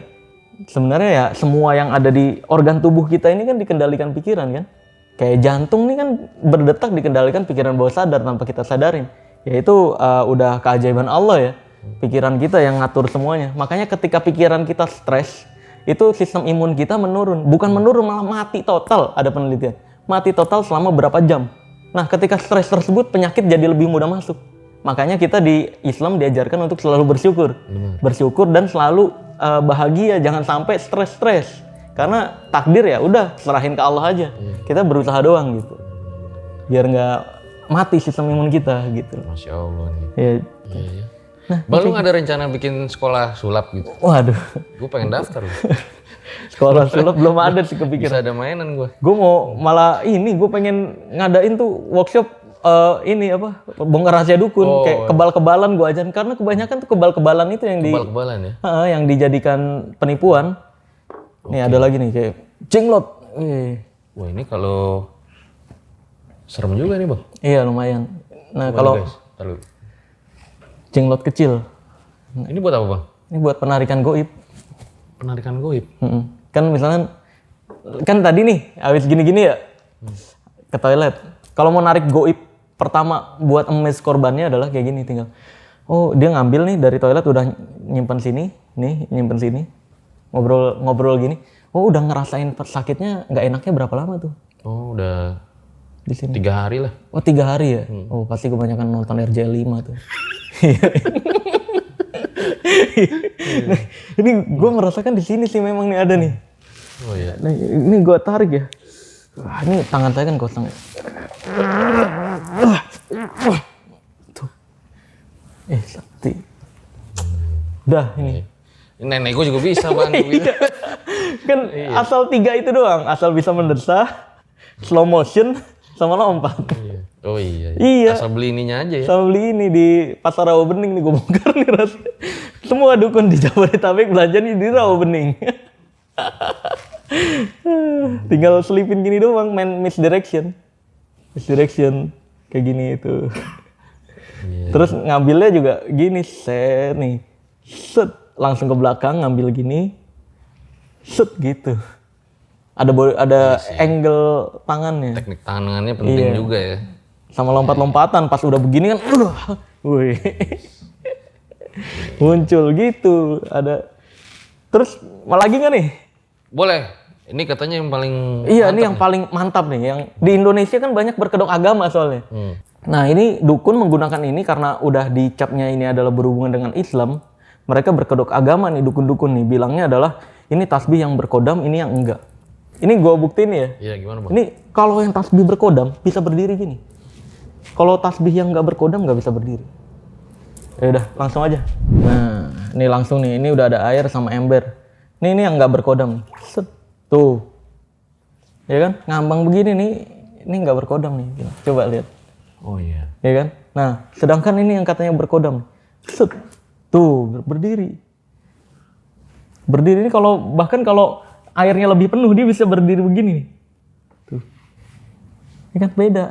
Sebenarnya ya semua yang ada di organ tubuh kita ini kan dikendalikan pikiran kan. Kayak jantung nih kan berdetak dikendalikan pikiran bawah sadar tanpa kita sadarin. Ya itu udah keajaiban Allah ya. Pikiran kita yang ngatur semuanya. Makanya ketika pikiran kita stres, itu sistem imun kita menurun. Bukan menurun, malah mati total. Ada penelitian. Mati total selama berapa jam. Nah ketika stres tersebut, penyakit jadi lebih mudah masuk. Makanya kita di Islam diajarkan untuk selalu bersyukur. Bersyukur dan selalu bahagia. Jangan sampai stres-stres. Karena takdir ya udah serahin ke Allah aja. Kita berusaha doang gitu. Biar nggak mati sistem imun kita gitu. Masya Allah nih. Ya. Iya. Nah, Bang, lu nggak ada rencana bikin sekolah sulap gitu? Waduh. Gue pengen daftar loh. Sekolah sulap belum ada sih kepikiran. Bisa ada mainan gue. Gue mau malah gue pengen ngadain tuh workshop bongkar rahasia dukun, kayak kebal-kebalan gue ajarin karena kebanyakan tuh kebal-kebalan itu yang kebal-kebalan ya? Yang dijadikan penipuan. Nih ada lagi nih kayak jenglot. Wah ini kalau serem juga nih bang. Iya lumayan. Nah kalau jenglot kecil. Ini buat apa bang? Ini buat penarikan goib. Penarikan goib? Kan misalnya, kan tadi nih habis gini-gini ya ke toilet. Kalau mau narik goib pertama buat emes korbannya adalah kayak gini tinggal. Oh dia ngambil nih dari toilet udah nyimpen sini, nih nyimpen sini, ngobrol gini. Oh udah ngerasain sakitnya nggak enaknya berapa lama tuh? Oh udah Di sini. 3 hari lah. Oh 3 hari ya? Oh pasti kebanyakan nonton RJL 5 tuh. Nah, ini gue merasakan di sini sih memang nih ada nih. Oh iya. Nah, ini gue tarik ya. Wah, ini tangan saya kan kosong ya. Tuh. Sakti. Udah ini. Ini nenek gue juga bisa bang. Kan asal 3 itu doang. Asal bisa mendesah, slow motion, sama lompat. Oh iya. Iya. Asal beli ininya aja ya. Sama beli ini di Pasar Rawabening nih gue bongkar nih rasanya. Semua dukun di Jabodetabek belanja nih di Rawabening. Tinggal selipin gini doang, main misdirection kayak gini itu. Terus ngambilnya juga gini, set nih, set langsung ke belakang ngambil gini, set gitu. Ada angle tangannya. Teknik tangannya penting juga ya. Sama lompat-lompatan pas udah begini kan, wih, muncul gitu. Ada. Terus mau lagi nggak nih? Boleh. Ini katanya yang paling Iya, ini yang paling mantap nih. Yang di Indonesia kan banyak berkedok agama soalnya. Nah, ini dukun menggunakan ini karena udah dicapnya ini adalah berhubungan dengan Islam. Mereka berkedok agama nih, dukun-dukun nih. Bilangnya adalah ini tasbih yang berkodam, ini yang enggak. Ini gua buktiin ya. Iya, gimana bang? Ini kalau yang tasbih berkodam bisa berdiri gini. Kalau tasbih yang nggak berkodam nggak bisa berdiri. Ya udah, langsung aja. Nah, ini langsung nih. Ini udah ada air sama ember. Ini yang nggak berkodam. Set. Tuh. Ya kan? Ngambang begini nih. Ini nggak berkodam nih. Coba lihat. Oh iya. Ya kan? Nah, sedangkan ini yang katanya berkodam. Set. Tuh, berdiri. Berdiri ini bahkan kalau airnya lebih penuh dia bisa berdiri begini nih. Tuh. Ini kan beda.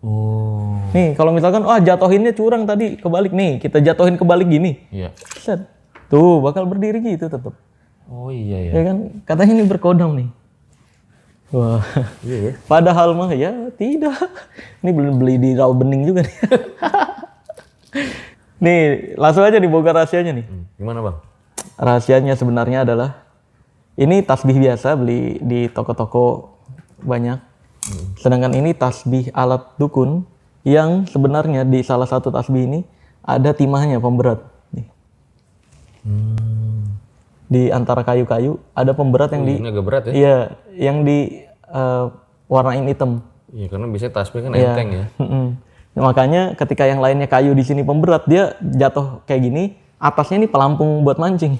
Oh. Nih, kalau misalkan jatohinnya curang tadi kebalik nih, kita jatohin kebalik gini. Iya. Set. Tuh, bakal berdiri gitu tetap. Oh iya ya. Ya kan? Katanya ini berkodam nih. Wah. Iya ya. Padahal mah ya tidak. Ini belum beli di Rawabening juga nih. Nih, langsung aja dibongkar rahasianya nih. Gimana bang? Rahasianya sebenarnya adalah ini tasbih biasa beli di toko-toko banyak. Sedangkan ini tasbih alat dukun yang sebenarnya di salah satu tasbih ini ada timahnya pemberat. Nih. Di antara kayu-kayu ada pemberat yang Ini agak berat ya? Iya, yang di warnain hitam. Iya karena biasanya tasbih kan Iya. enteng ya. Nah, makanya ketika yang lainnya kayu di sini pemberat, dia jatuh kayak gini, atasnya ini pelampung buat mancing.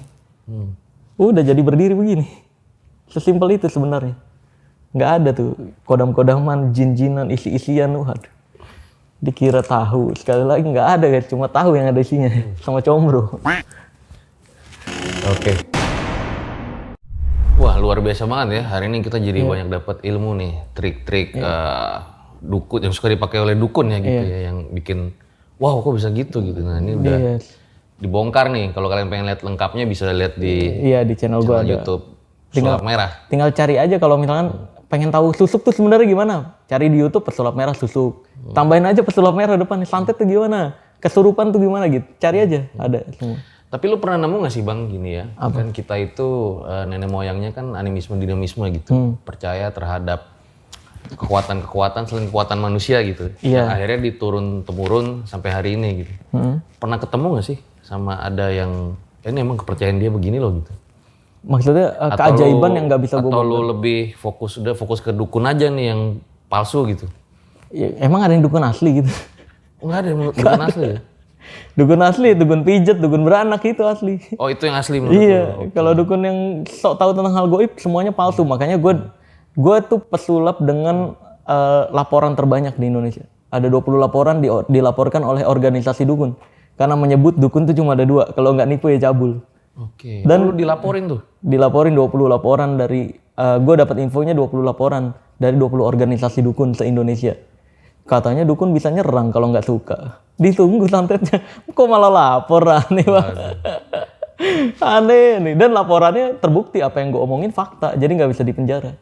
Udah jadi berdiri begini. Sesimpel itu sebenarnya. Nggak ada tuh kodam-kodaman, jin-jinan, isi-isian. Waduh. Dikira tahu. Sekali lagi nggak ada guys, cuma tahu yang ada isinya. Sama combro. Oke. Wah luar biasa banget ya. Hari ini kita jadi banyak dapat ilmu nih, trik-trik dukun yang suka dipakai oleh dukun ya gitu ya, yang bikin wow kok bisa gitu gitu. Nah ini udah dibongkar nih. Kalau kalian pengen lihat lengkapnya bisa lihat di Di channel gua ada. YouTube Pesulap Merah. Tinggal cari aja kalau misalkan pengen tahu susuk tuh sebenarnya gimana. Cari di YouTube pesulap merah susuk. Tambahin aja pesulap merah depan. Santet tuh gimana? Kesurupan tuh gimana gitu. Cari aja, ada semua. Tapi lu pernah nemu gak sih bang gini ya? Kan kita itu nenek moyangnya kan animisme dinamisme gitu. Percaya terhadap kekuatan-kekuatan selain kekuatan manusia gitu. Iya. Yang akhirnya diturun-temurun sampai hari ini gitu. Pernah ketemu gak sih sama ada yang ini emang kepercayaan dia begini loh gitu? Maksudnya keajaiban yang nggak bisa gue atau lu lebih fokus ke dukun aja nih yang palsu gitu? Ya, emang ada yang dukun asli gitu? Enggak ada yang dukun asli ya? Dukun asli, dukun pijet, dukun beranak itu asli. Oh itu yang asli menurut Iya, lu? kalau dukun yang sok tahu tentang hal goib semuanya palsu. Makanya gue tuh pesulap dengan laporan terbanyak di Indonesia. Ada 20 laporan dilaporkan oleh organisasi dukun. Karena menyebut dukun tuh cuma ada 2. Kalau nggak nipu ya cabul. Oke. Dan lu dilaporin tuh? Dilaporin 20 laporan dari gue dapat infonya 20 laporan dari 20 organisasi dukun se-Indonesia. Katanya dukun bisa nyerang kalau nggak suka. Ditunggu santetnya. Kok malah lapor, aneh banget. Aneh nih. Dan laporannya terbukti apa yang gue omongin fakta. Jadi nggak bisa dipenjara.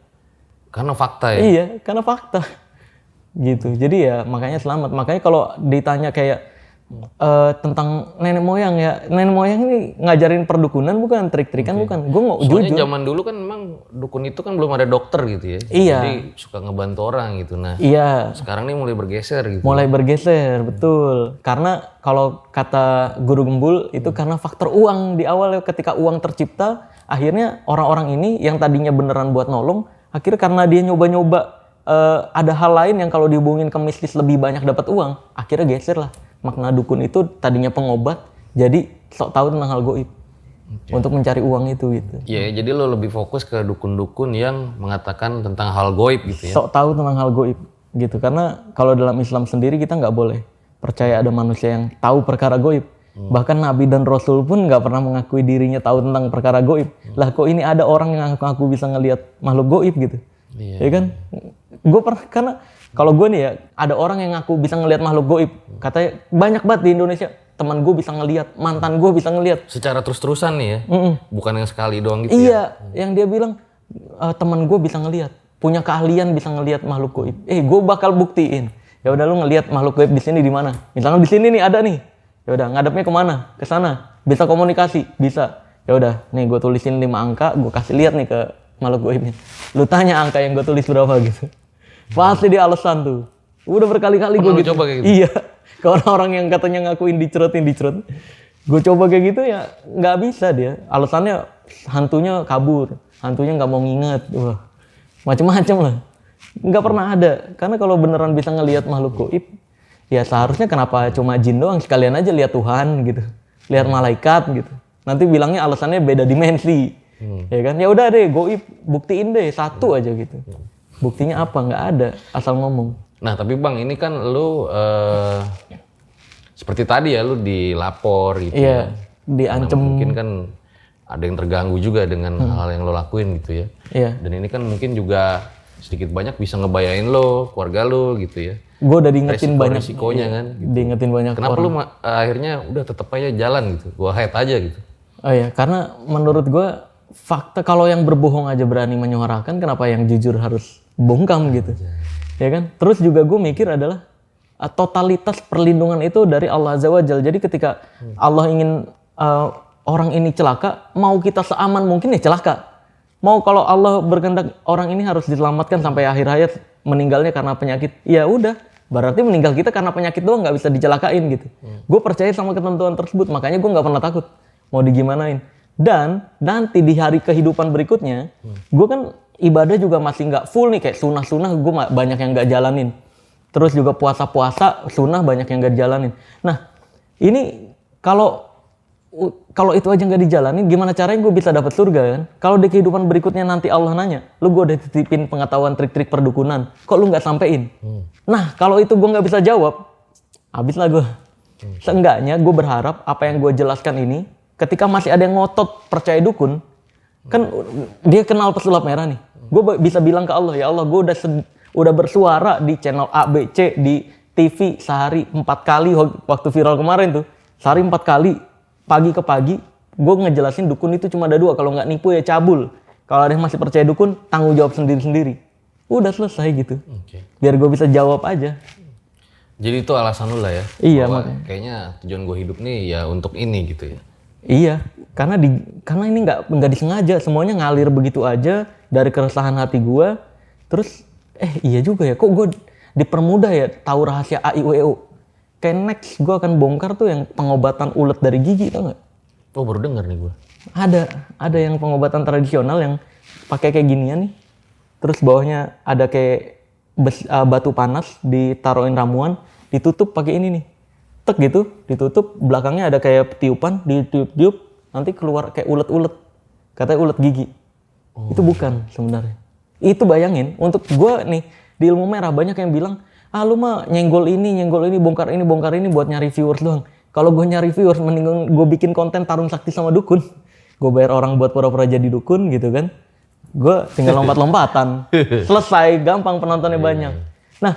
Karena fakta ya? Iya, karena fakta. gitu. Jadi ya makanya selamat. Makanya kalau ditanya kayak tentang nenek moyang ini ngajarin perdukunan bukan, trik-trikan bukan. Gue mau Soalnya jujur. zaman dulu kan memang dukun itu kan belum ada dokter gitu ya. Iya. Jadi suka ngebantu orang gitu. Nah, Iya, sekarang nih mulai bergeser gitu. mulai bergeser, betul. Karena kalau kata Guru Gembul itu karena faktor uang di awal ya, ketika uang tercipta, akhirnya orang-orang ini yang tadinya beneran buat nolong, akhirnya karena dia nyoba-nyoba ada hal lain yang kalau dihubungin ke mistis lebih banyak dapat uang, akhirnya geser lah. Makna dukun itu tadinya pengobat, jadi sok tahu tentang hal goib untuk mencari uang itu gitu. Iya, jadi lo lebih fokus ke dukun-dukun yang mengatakan tentang hal goib gitu ya. Sok tahu tentang hal goib gitu, karena kalau dalam Islam sendiri kita nggak boleh percaya ada manusia yang tahu perkara goib. Bahkan Nabi dan Rasul pun nggak pernah mengakui dirinya tahu tentang perkara goib. Lah kok ini ada orang yang ngaku bisa ngelihat makhluk goib gitu? Iya. Ya kan? Gue pernah, karena kalau gue nih ya, ada orang yang ngaku bisa ngelihat makhluk goib. Katanya banyak banget di Indonesia. Teman gue bisa ngelihat, mantan gue bisa ngelihat. Secara terus-terusan nih ya, bukan yang sekali doang gitu ya. Iya, yang dia bilang teman gue bisa ngelihat, punya keahlian bisa ngelihat makhluk goib. Gue bakal buktiin. Ya udah lu ngelihat makhluk goib di sini di mana? Misalnya di sini nih ada nih. Ya udah ngadepnya kemana? Ke sana. Bisa komunikasi, bisa. Ya udah, nih gue tulisin 5 angka, gue kasih lihat nih ke makhluk goibnya. Lu tanya angka yang gue tulis berapa gitu. Pasti dia alasan tuh. Udah berkali-kali gue gitu. Coba kayak gitu? Iya. Ke orang-orang yang katanya ngakuin dicrot. Gue coba kayak gitu ya nggak bisa dia. Alasannya hantunya kabur. Hantunya nggak mau nginget. Wah, macem-macem lah. Nggak pernah ada. Karena kalau beneran bisa ngelihat makhluk goib, ya seharusnya kenapa cuma jin doang? Sekalian aja lihat Tuhan gitu. Lihat malaikat gitu. Nanti bilangnya alasannya beda dimensi. Ya kan? Ya udah deh, goib buktiin deh satu aja gitu. Buktinya apa? Nggak ada, asal ngomong. Nah tapi Bang, ini kan lu seperti tadi ya, lu dilapor gitu. Iya, diancem. Nah, mungkin kan ada yang terganggu juga dengan hal yang lo lakuin gitu ya. Iya. Dan ini kan mungkin juga sedikit banyak bisa ngebayain lo, keluarga lo gitu ya. Gue udah diingetin banyak. Resikonya kan. Gitu. Diingetin banyak Kenapa orang. lu akhirnya udah tetap aja jalan gitu? Gua head aja gitu. Oh iya, karena menurut gue fakta kalau yang berbohong aja berani menyuarakan, kenapa yang jujur harus bungkam gitu. Ya kan? Terus juga gue mikir adalah totalitas perlindungan itu dari Allah Azza wa Jalla. Jadi ketika Allah ingin orang ini celaka, mau kita seaman mungkin ya celaka. Mau kalau Allah berkehendak orang ini harus diselamatkan sampai akhir hayat, meninggalnya karena penyakit, ya udah, berarti meninggal kita karena penyakit doang, nggak bisa dicelakain gitu. Gue percaya sama ketentuan tersebut, makanya gue nggak pernah takut mau digimanain. Dan nanti di hari kehidupan berikutnya, gue kan ibadah juga masih nggak full nih, kayak sunah-sunah gue banyak yang nggak jalanin. Terus juga puasa-puasa sunnah banyak yang nggak dijalanin. Nah ini kalau itu aja nggak dijalanin, gimana caranya gue bisa dapat surga kan? Kalau di kehidupan berikutnya nanti Allah nanya, lu gue udah titipin pengetahuan trik-trik perdukunan, kok lu nggak sampein? Nah kalau itu gue nggak bisa jawab, habis lah gue. Seenggaknya gue berharap apa yang gue jelaskan ini, ketika masih ada yang ngotot percaya dukun, kan dia kenal pesulap merah nih, gue bisa bilang ke Allah, ya Allah gue udah bersuara di channel A, B, C, di TV sehari 4 kali waktu viral kemarin tuh, sehari 4 kali. Pagi ke pagi, gue ngejelasin dukun itu cuma ada 2, kalau nggak nipu ya cabul. Kalau ada yang masih percaya dukun, tanggung jawab sendiri-sendiri. Udah selesai gitu. Biar gue bisa jawab aja. Jadi itu alasan lu lah ya? Iya, bahwa makanya. kayaknya tujuan gue hidup nih ya untuk ini gitu ya? Iya, karena ini nggak disengaja, semuanya ngalir begitu aja dari keresahan hati gue. Terus, iya juga ya, kok gue dipermudah ya tahu rahasia AIWO. Kayak next gue akan bongkar tuh yang pengobatan ulet dari gigi, tau nggak? Oh baru denger nih gue. Ada yang pengobatan tradisional yang pakai kayak ginian nih. Terus bawahnya ada kayak batu panas, ditaruhin ramuan, ditutup pakai ini nih. Tek gitu, ditutup, belakangnya ada kayak tiupan, ditiup-tiup, nanti keluar kayak ulet-ulet. Katanya ulet gigi. Itu bukan sebenarnya. Itu bayangin, untuk gue nih di ilmu merah banyak yang bilang, lu mah nyenggol ini, bongkar ini buat nyari viewers doang. Kalau gue nyari viewers, mending gue bikin konten tarung sakti sama dukun. Gue bayar orang buat pura-pura jadi dukun gitu kan. Gue tinggal lompat-lompatan. Selesai, gampang, penontonnya banyak. Nah,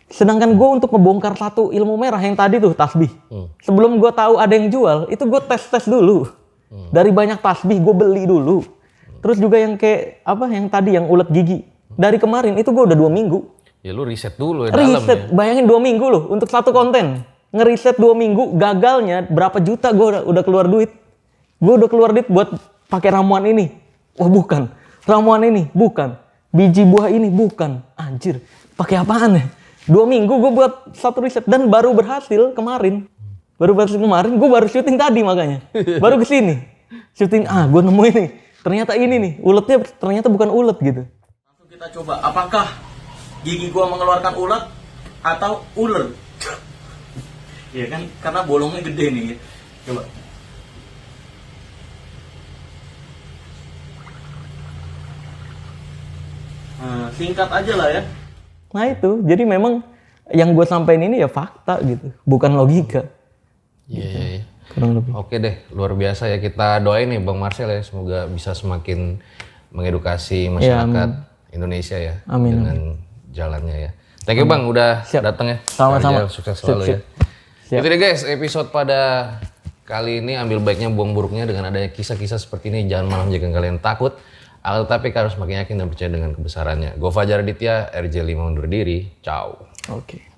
sedangkan gue untuk ngebongkar satu ilmu merah yang tadi tuh, tasbih. Sebelum gue tahu ada yang jual, itu gue tes dulu. Dari banyak tasbih, gue beli dulu. Terus juga yang kayak, yang tadi, yang ulet gigi. Dari kemarin, itu gue udah 2 minggu. Ya lu riset dulu ya dalam Riset, ya. bayangin 2 minggu loh untuk satu konten. Ngeriset 2 minggu, gagalnya berapa juta gue udah keluar duit. Gue udah keluar duit buat pakai ramuan ini. Wah bukan. Ramuan ini, bukan. Biji buah ini, bukan. Anjir, pakai apaan ya? 2 minggu gue buat satu riset dan baru berhasil kemarin. Gue baru syuting tadi makanya. Baru kesini. Syuting, gue nemu ini. Ternyata ini nih, uletnya ternyata bukan ulet gitu. Langsung kita coba, apakah gigi gua mengeluarkan ulet atau ular? Iya kan, karena bolongnya gede nih. Coba. Nah, singkat aja lah ya. Nah itu, jadi memang yang gue sampein ini ya fakta gitu, bukan logika. Iya. Kurang lebih. Oke deh, luar biasa ya. Kita doain nih Bang Marcel ya, semoga bisa semakin mengedukasi masyarakat Indonesia ya. Amin, dengan jalannya ya. Thank you Bang udah datang ya. Sama-sama. Kerja sukses selalu ya. Itu deh guys, episode pada kali ini ambil baiknya buang buruknya dengan adanya kisah-kisah seperti ini. Jangan malah menjadikan kalian takut. Akan tetapi kalian harus makin yakin dan percaya dengan kebesarannya. Gue Fajar Aditya, RJ5 undur diri. Ciao. Oke.